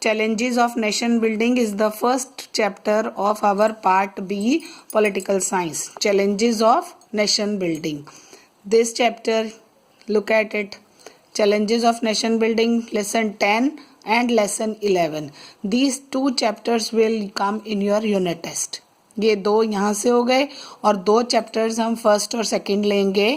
Challenges of Nation Building is the first chapter of our Part B Political Science. Challenges of Nation Building. This chapter, look at it. Challenges of Nation Building, lesson 10 and lesson 11. These two chapters will come in your unit test. ये दो यहाँ से हो गए और दो chapters हम first और सेकंड लेंगे.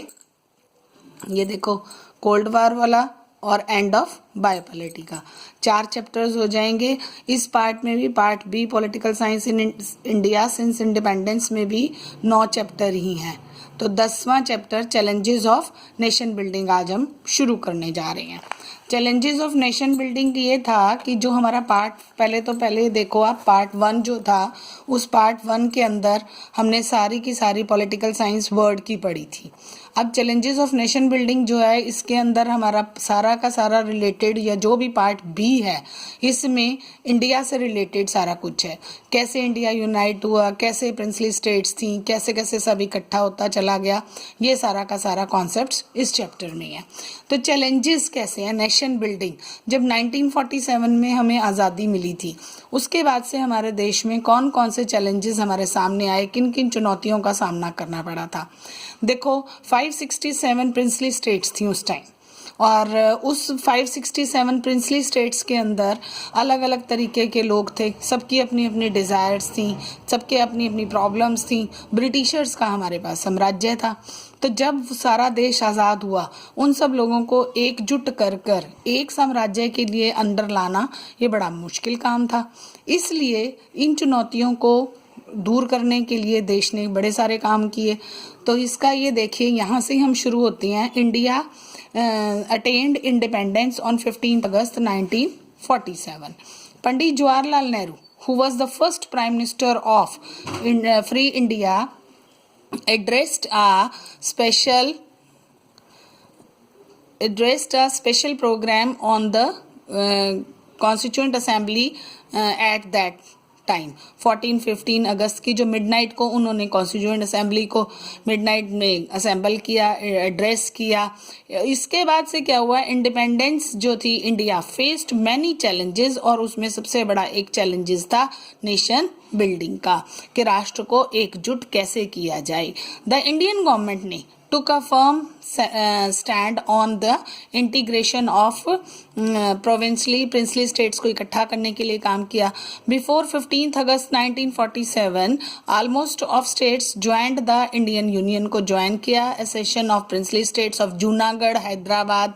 ये देखो कोल्ड वार वाला और एंड ऑफ बायोपॉलिटी का 4 चैप्टर्स हो जाएंगे. इस पार्ट में भी part B political science in India since independence में भी 9 चैप्टर ही हैं. तो 10वां chapter challenges of nation building आज हम शुरू करने जा रहे हैं. चैलेंजेस ऑफ नेशन बिल्डिंग ये था कि जो हमारा पार्ट पहले देखो आप पार्ट 1 जो था उस पार्ट 1 के अंदर हमने सारी की सारी पॉलिटिकल साइंस वर्ड की पढ़ी थी. अब चैलेंजेस ऑफ नेशन बिल्डिंग जो है इसके अंदर हमारा सारा का सारा रिलेटेड या जो भी पार्ट बी है इसमें इंडिया से रिलेटेड सारा कुछ है. कैसे इंडिया यूनाइट हुआ, कैसे प्रिंसली स्टेट्स थी, कैसे कैसे सब इकट्ठा होता चला गया, ये सारा का सारा कॉन्सेप्ट्स इस चैप्टर में है. तो चैलेंजेस कैसे हैं नेशन बिल्डिंग. जब 1947 में हमें आज़ादी मिली थी उसके बाद से हमारे देश में कौन कौन से चैलेंजेस हमारे सामने आए, किन किन चुनौतियों का सामना करना पड़ा था. देखो 567 प्रिंसली स्टेट्स थी उस टाइम और उस 567 प्रिंसली स्टेट्स के अंदर अलग अलग तरीके के लोग थे. सबकी अपनी अपनी डिज़ायर्स थी, सबके अपनी अपनी प्रॉब्लम्स थी. ब्रिटिशर्स का हमारे पास साम्राज्य था. तो जब सारा देश आज़ाद हुआ उन सब लोगों को एकजुट कर कर एक साम्राज्य के लिए अंदर लाना ये बड़ा मुश्किल काम था. इसलिए इन चुनौतियों को दूर करने के लिए देश ने बड़े सारे काम किए. तो इसका ये देखिए यहाँ से हम शुरू होते हैं. इंडिया अटेन्ड इंडिपेंडेंस ऑन 15 अगस्त 1947. Pandit Jawaharlal Nehru who was the first prime minister of free India addressed a special program on the Constituent Assembly at that time 14-15 अगस्त की जो मिडनाइट को उन्होंने कॉन्स्टिट्यूएंट असेंबली को मिडनाइट में असेंबल किया, एड्रेस किया. इसके बाद से क्या हुआ, इंडिपेंडेंस जो थी इंडिया फेस्ड मैनी चैलेंजेस और उसमें सबसे बड़ा एक चैलेंजेस था नेशन बिल्डिंग का कि राष्ट्र को एकजुट कैसे किया जाए. द इंडियन गवर्नमेंट ने took a firm stand on the integration of princely states को इकट्ठा करने के लिए काम किया. बिफोर 15 अगस्त 1947 almost of states joined the Indian union को ज्वाइन किया. Accession of princely states of Junagadh, Hyderabad,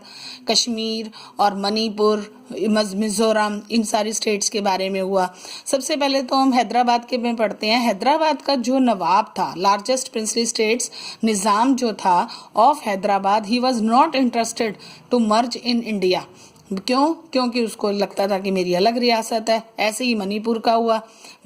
Kashmir और मणिपुर, मिजोरम, इन सारी स्टेट्स के बारे में हुआ. सबसे पहले तो हम हैदराबाद के में पढ़ते हैं. हैदराबाद का जो नवाब था, लार्जेस्ट प्रिंसली स्टेट्स निज़ाम जो था of Hyderabad, he was not interested to merge in India. क्योंकि उसको लगता था कि मेरी अलग रियासत है. ऐसे ही मणिपुर का हुआ.